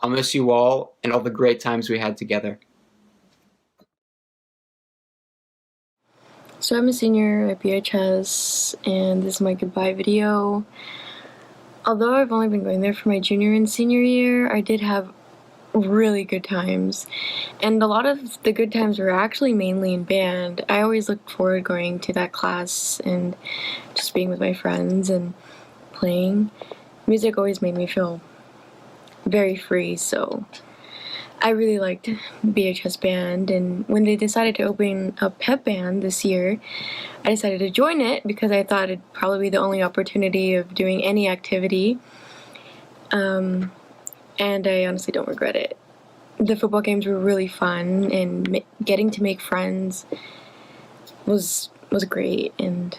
I'll miss you all and all the great times we had together. So I'm a senior at BHS, and this is my goodbye video. Although I've only been going there for my junior and senior year, I did have really good times. And a lot of the good times were actually mainly in band. I always looked forward going to that class and just being with my friends and playing. Music always made me feel very free, so I really liked BHS band. And when they decided to open a pep band this year, I decided to join it because I thought it'd probably be the only opportunity of doing any activity. And I honestly don't regret it. The football games were really fun, and getting to make friends was great, and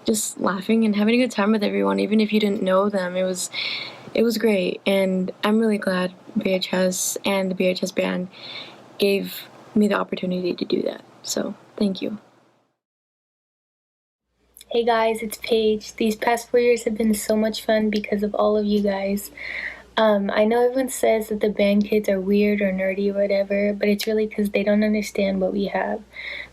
just laughing and having a good time with everyone, even if you didn't know them. It was great, and I'm really glad BHS and the BHS band gave me the opportunity to do that. So, thank you. Hey guys, it's Paige. These past 4 years have been so much fun because of all of you guys. I know everyone says that the band kids are weird or nerdy or whatever, but it's really because they don't understand what we have.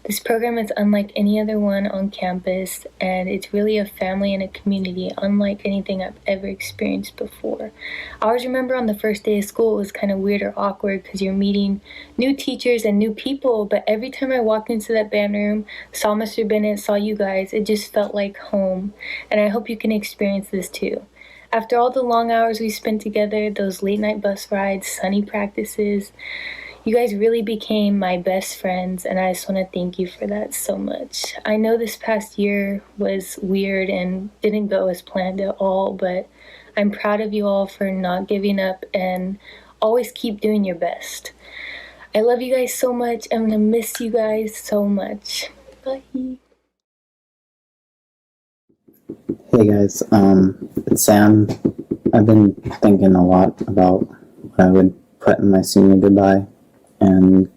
This program is unlike any other one on campus, and it's really a family and a community unlike anything I've ever experienced before. I always remember on the first day of school it was kind of weird or awkward because you're meeting new teachers and new people, but every time I walked into that band room, saw Mr. Bennett, saw you guys, it just felt like home, and I hope you can experience this too. After all the long hours we spent together, those late night bus rides, sunny practices, you guys really became my best friends, and I just want to thank you for that so much. I know this past year was weird and didn't go as planned at all, but I'm proud of you all for not giving up and always keep doing your best. I love you guys so much. I'm going to miss you guys so much. Bye. Hey guys, it's Sam. I've been thinking a lot about what I would put in my senior goodbye, and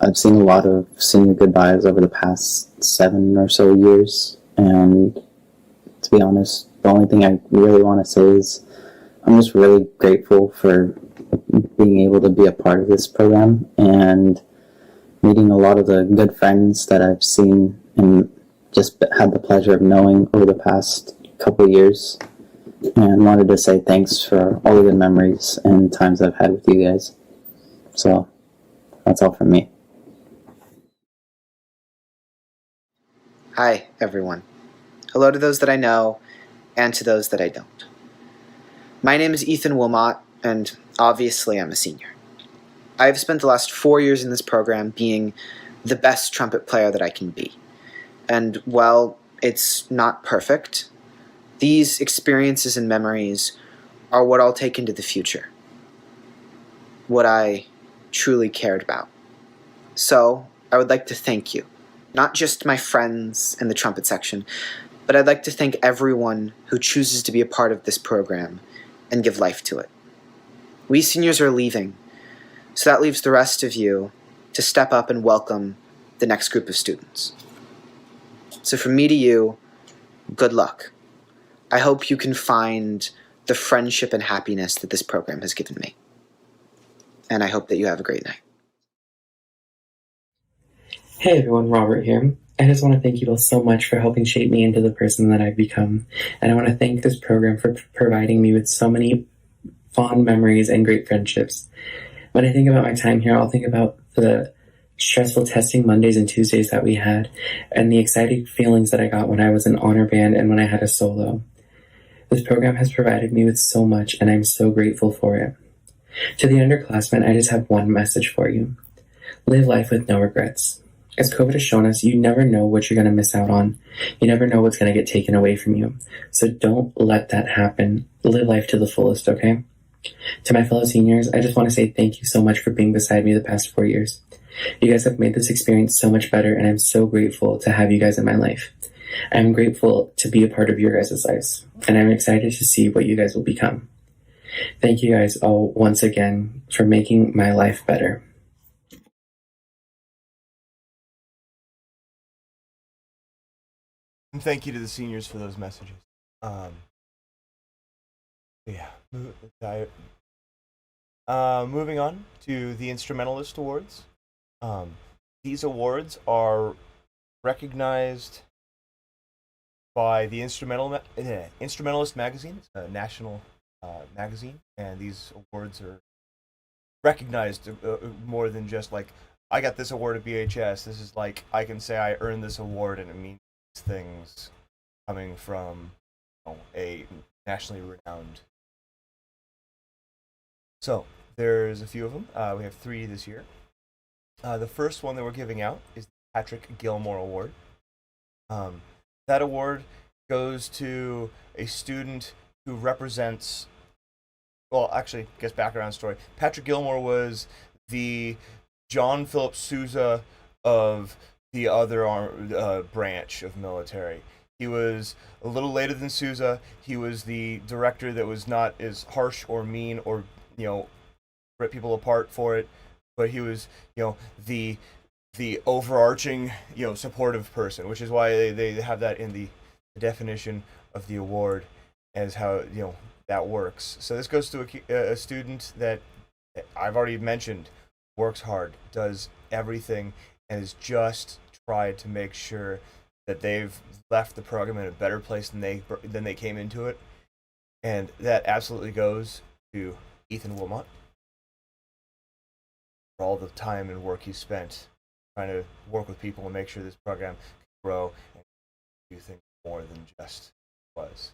I've seen a lot of senior goodbyes over the past 7 or so years, and to be honest, the only thing I really want to say is I'm just really grateful for being able to be a part of this program and meeting a lot of the good friends that I've seen and just had the pleasure of knowing over the past couple of years, and wanted to say thanks for all the good memories and times I've had with you guys. So that's all from me. Hi, everyone. Hello to those that I know and to those that I don't. My name is Ethan Wilmott, and obviously I'm a senior. I have spent the last 4 years in this program being the best trumpet player that I can be. And while it's not perfect, these experiences and memories are what I'll take into the future. What I truly cared about. So, I would like to thank you. Not just my friends in the trumpet section, but I'd like to thank everyone who chooses to be a part of this program and give life to it. We seniors are leaving, so that leaves the rest of you to step up and welcome the next group of students. So from me to you, good luck. I hope you can find the friendship and happiness that this program has given me. And I hope that you have a great night. Hey everyone, Robert here. I just want to thank you all so much for helping shape me into the person that I've become. And I want to thank this program for providing me with so many fond memories and great friendships. When I think about my time here, I'll think about the stressful testing Mondays and Tuesdays that we had, and the exciting feelings that I got when I was in honor band and when I had a solo. This program has provided me with so much, and I'm so grateful for it. To the underclassmen, I just have one message for you. Live life with no regrets. As COVID has shown us, you never know what you're going to miss out on. You never know what's going to get taken away from you. So don't let that happen. Live life to the fullest, okay? To my fellow seniors, I just want to say thank you so much for being beside me the past 4 years. You guys have made this experience so much better, and I'm so grateful to have you guys in my life. I'm grateful to be a part of your guys' lives, and I'm excited to see what you guys will become. Thank you guys all once again for making my life better. And thank you to the seniors for those messages. Moving on to the Instrumentalist Awards. These awards are recognized by the Instrumentalist Magazine. It's a national magazine, and these awards are recognized more than just like, I got this award at BHS. This is like, I can say I earned this award, and it means things coming from a nationally renowned. So there's a few of them. We have 3 this year. The first one that we're giving out is the Patrick Gilmore Award. That award goes to a student who represents, well, actually, I guess background story. Patrick Gilmore was the John Phillips Sousa of the other branch of military. He was a little later than Sousa. He was the director that was not as harsh or mean or, rip people apart for it, but he was, the overarching, supportive person, which is why they have that in the definition of the award as how, that works. So this goes to a student that I've already mentioned, works hard, does everything, and has just tried to make sure that they've left the program in a better place than they came into it. And that absolutely goes to Ethan Wilmott for all the time and work he spent trying to work with people and make sure this program can grow and do things more than just was.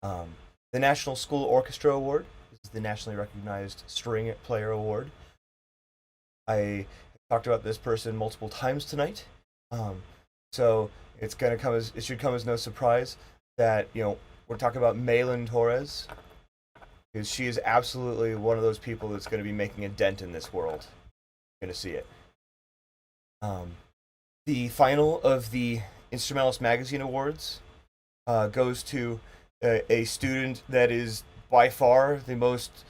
The National School Orchestra Award. This is the nationally recognized string player award. I talked about this person multiple times tonight, so it should come as no surprise that we're talking about Maylin Torres, because she is absolutely one of those people that's going to be making a dent in this world. You're going to see it. The final of the Instrumentalist Magazine Awards goes to a student that is by far the most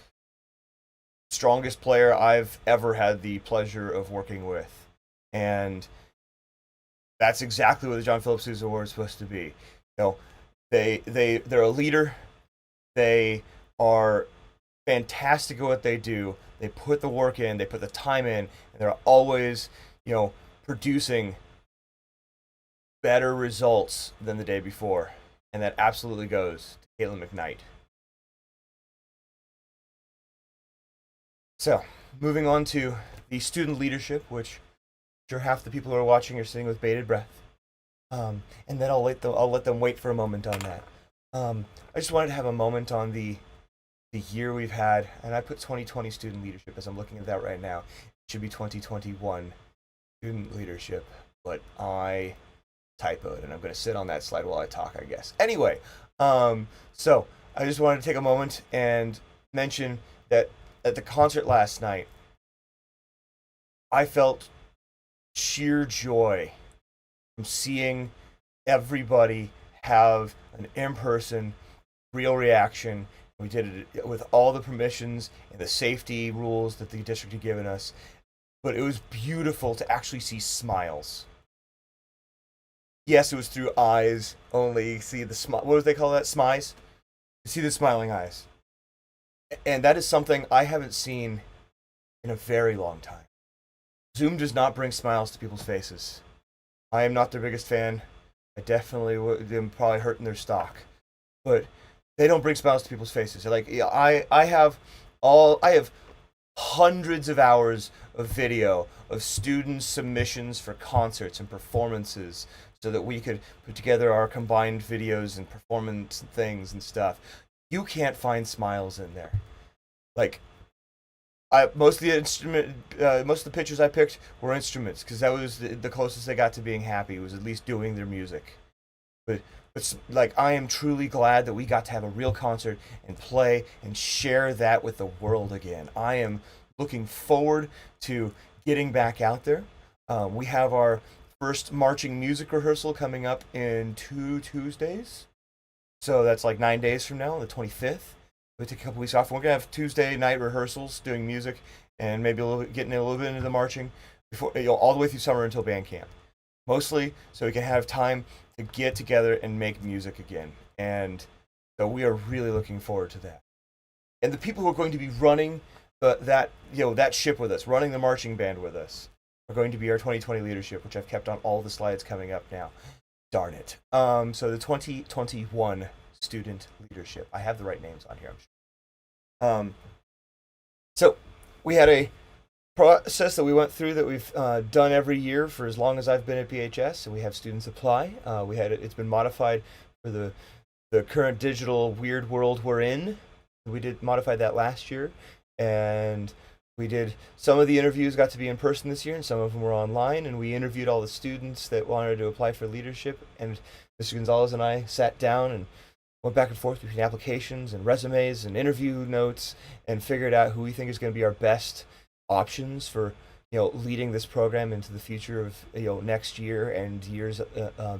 strongest player I've ever had the pleasure of working with. And that's exactly what the John Phillips Sousa Award is supposed to be. They're a leader. They are fantastic at what they do. They put the work in, they put the time in, and they're always, producing better results than the day before. And that absolutely goes to Caitlin Mcknight. So, moving on to the student leadership, which I'm sure half the people who are watching are sitting with bated breath. And then I'll let them wait for a moment on that. I just wanted to have a moment on the year we've had, and I put 2020 student leadership as I'm looking at that right now. It should be 2021 student leadership, but I typoed, and I'm going to sit on that slide while I talk, I guess. Anyway, so I just wanted to take a moment and mention that at the concert last night, I felt sheer joy from seeing everybody have an in-person, real reaction. We did it with all the permissions and the safety rules that the district had given us. But it was beautiful to actually see smiles. Yes, it was through eyes only. See the what do they call that? Smiles? See the smiling eyes. And that is something I haven't seen in a very long time. Zoom does not bring smiles to people's faces. I am not their biggest fan. I definitely am probably hurting their stock. But they don't bring smiles to people's faces. Like, I have hundreds of hours of video of student submissions for concerts and performances so that we could put together our combined videos and performance things and stuff. You can't find smiles in there. Like, most of the pictures I picked were instruments because that was the closest they got to being happy, was at least doing their music. But like, I am truly glad that we got to have a real concert and play and share that with the world again. I am looking forward to getting back out there. We have our first marching music rehearsal coming up in 2 Tuesdays. So that's like 9 days from now, the 25th. We take a couple weeks off. We're gonna have Tuesday night rehearsals, doing music, and maybe getting a little bit into the marching before, all the way through summer until band camp. Mostly so we can have time to get together and make music again. And so we are really looking forward to that. And the people who are going to be running that ship with us, running the marching band with us, are going to be our 2020 leadership, which I've kept on all the slides coming up now. Darn it. So the 2021 student leadership. I have the right names on here, I'm sure. So we had a process that we went through that we've done every year for as long as I've been at BHS, and we have students apply. It's been modified for the current digital weird world we're in. We did modify that last year, and we did some of the interviews got to be in person this year, and some of them were online, and we interviewed all the students that wanted to apply for leadership, and Mr. Gonzalez and I sat down and went back and forth between applications and resumes and interview notes and figured out who we think is going to be our best options for leading this program into the future of next year and years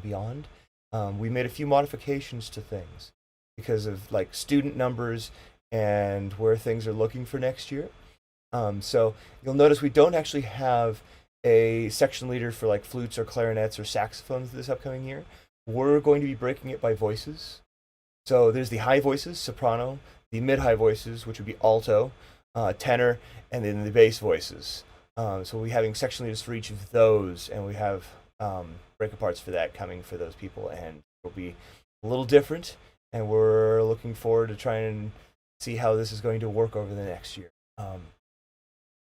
beyond. We made a few modifications to things because of like student numbers and where things are looking for next year. So you'll notice we don't actually have a section leader for like flutes or clarinets or saxophones this upcoming year. We're going to be breaking it by voices. So there's the high voices, soprano, the mid-high voices, which would be alto, tenor, and then the bass voices. So we'll be having section leaders for each of those, and we have breakup parts for that coming for those people, and it'll be a little different, and we're looking forward to trying and see how this is going to work over the next year.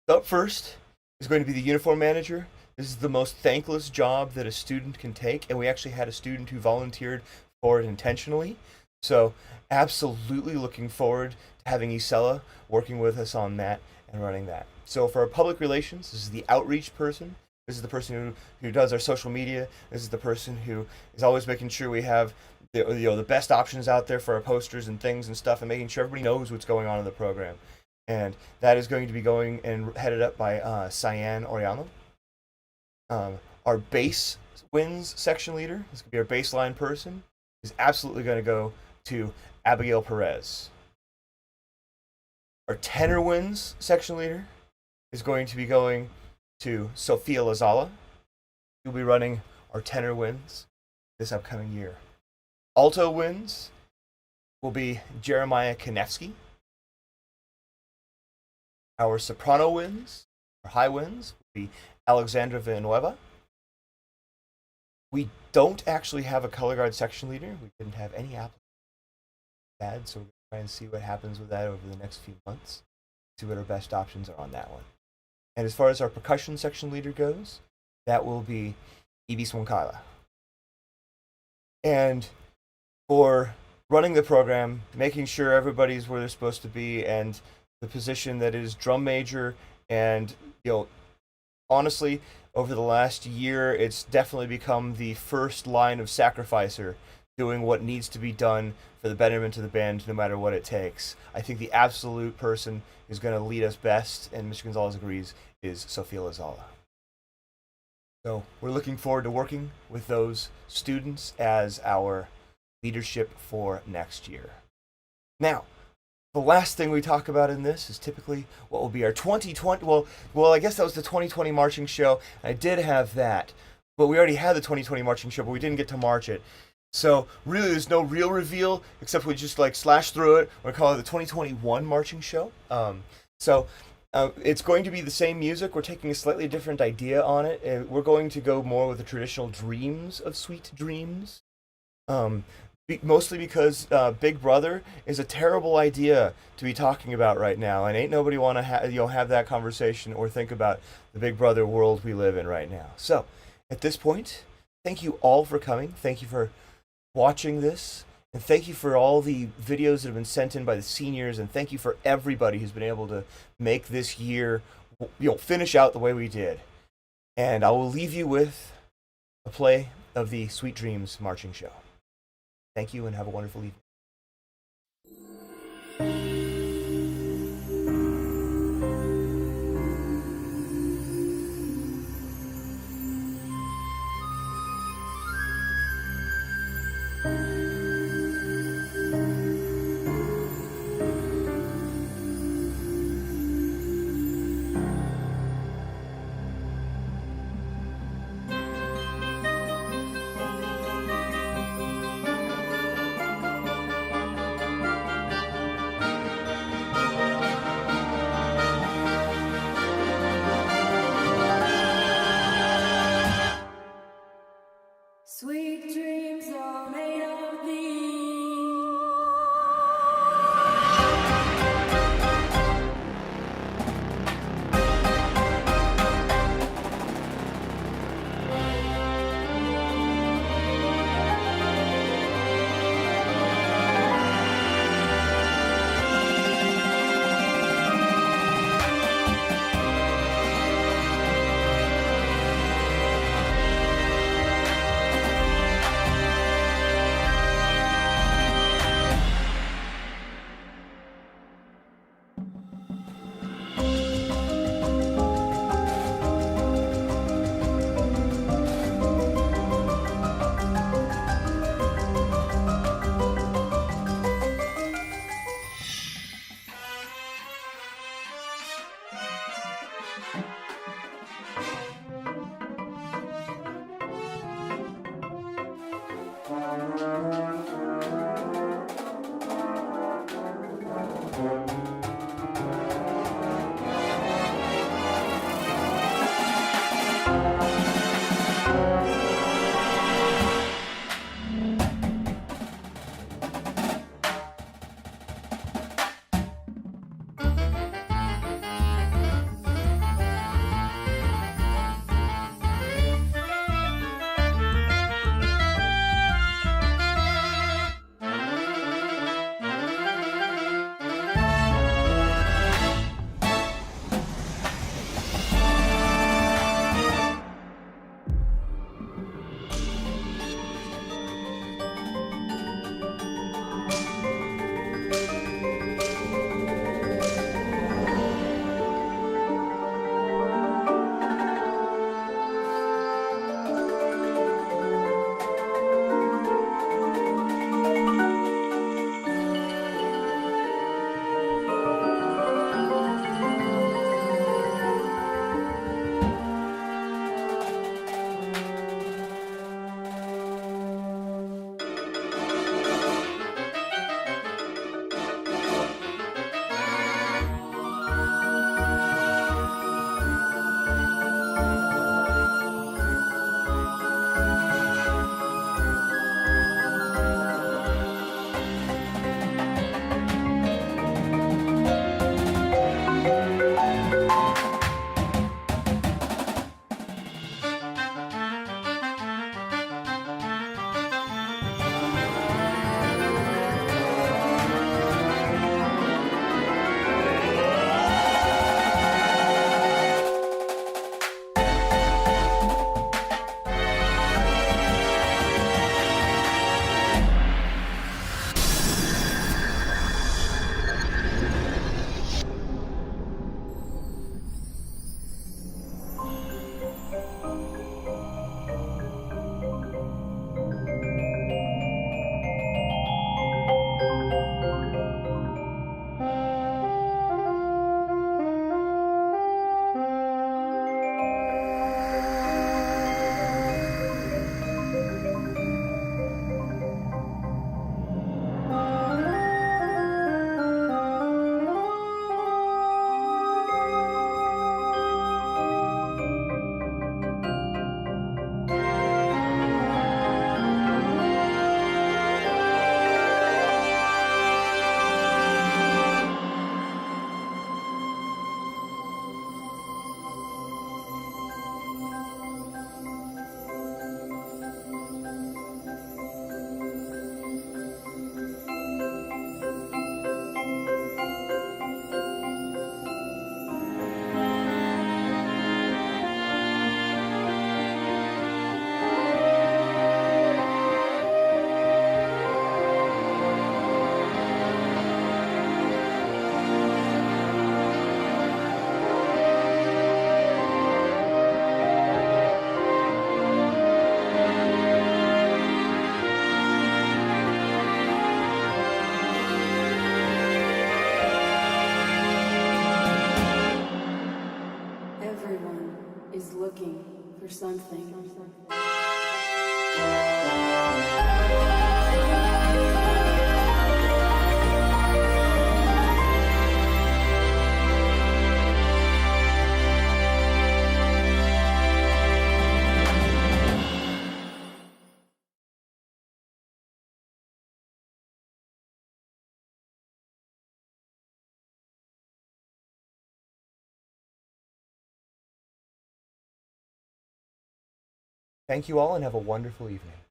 Up first is going to be the uniform manager. This is the most thankless job that a student can take, and we actually had a student who volunteered for it intentionally. So absolutely looking forward to having Isela working with us on that and running that. So for our public relations, this is the outreach person. This is the person who does our social media. This is the person who is always making sure we have the best options out there for our posters and things and stuff, and making sure everybody knows what's going on in the program. And that is going to be going and headed up by Cyan Oriano. Our bass wins section leader, this could be our baseline person, is absolutely going to go to Abigail Perez. Our tenor wins section leader is going to be going to Sophia Lazala. She'll be running our tenor wins this upcoming year. Alto wins will be Jeremiah Konevsky. Our soprano wins, or high wins, will be Alexandra Villanueva. We don't actually have a color guard section leader. We didn't have any applicants. Bad, so we're going to try and see what happens with that over the next few months. See what our best options are on that one. And as far as our percussion section leader goes, that will be Ibis Wonkala. And for running the program, making sure everybody's where they're supposed to be, and the position that is drum major, and honestly, over the last year, it's definitely become the first line of sacrificer, doing what needs to be done for the betterment of the band, no matter what it takes. I think the absolute person who's going to lead us best, and Mr. Gonzalez agrees, is Sophia Lazala. So we're looking forward to working with those students as our leadership for next year. Now, the last thing we talk about in this is typically what will be our 2020, well, I guess that was the 2020 marching show. I did have that, but we already had the 2020 marching show, but we didn't get to march it. So really there's no real reveal, except we just like slash through it. We're calling it the 2021 marching show. It's going to be the same music. We're taking a slightly different idea on it. We're going to go more with the traditional dreams of Sweet Dreams. mostly because Big Brother is a terrible idea to be talking about right now, and ain't nobody want to have that conversation or think about the Big Brother world we live in right now. So, at this point, thank you all for coming. Thank you for watching this, and thank you for all the videos that have been sent in by the seniors, and thank you for everybody who's been able to make this year, finish out the way we did. And I will leave you with a play of the Sweet Dreams marching show. Thank you and have a wonderful evening. something. Thank you all and have a wonderful evening.